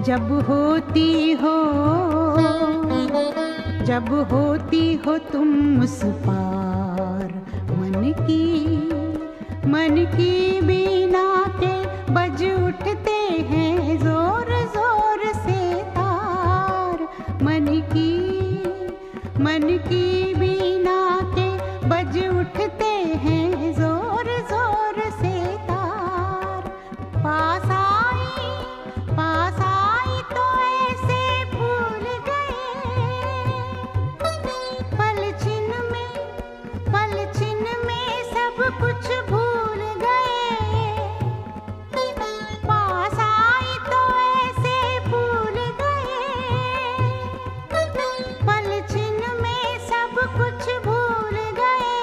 जब होती हो तुम उस पार, मन की बीना के बज उठते हैं जोर जोर से तार। मन की बीना के बज उठते हैं जोर जोर से तार। पास आई तो ऐसे भूल गए, पल छिन में सब कुछ भूल गए। पास आई तो ऐसे भूल गए, पल छिन में सब कुछ भूल गए।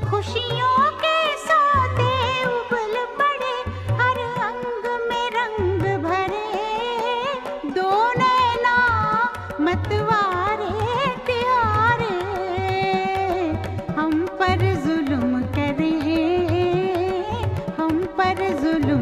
खुशियों के सौदे उबल पड़े, हर अंग में रंग भरे। दो नैना मतवारे प्यारे, हम पर जुल्म करे, हम पर जुल्म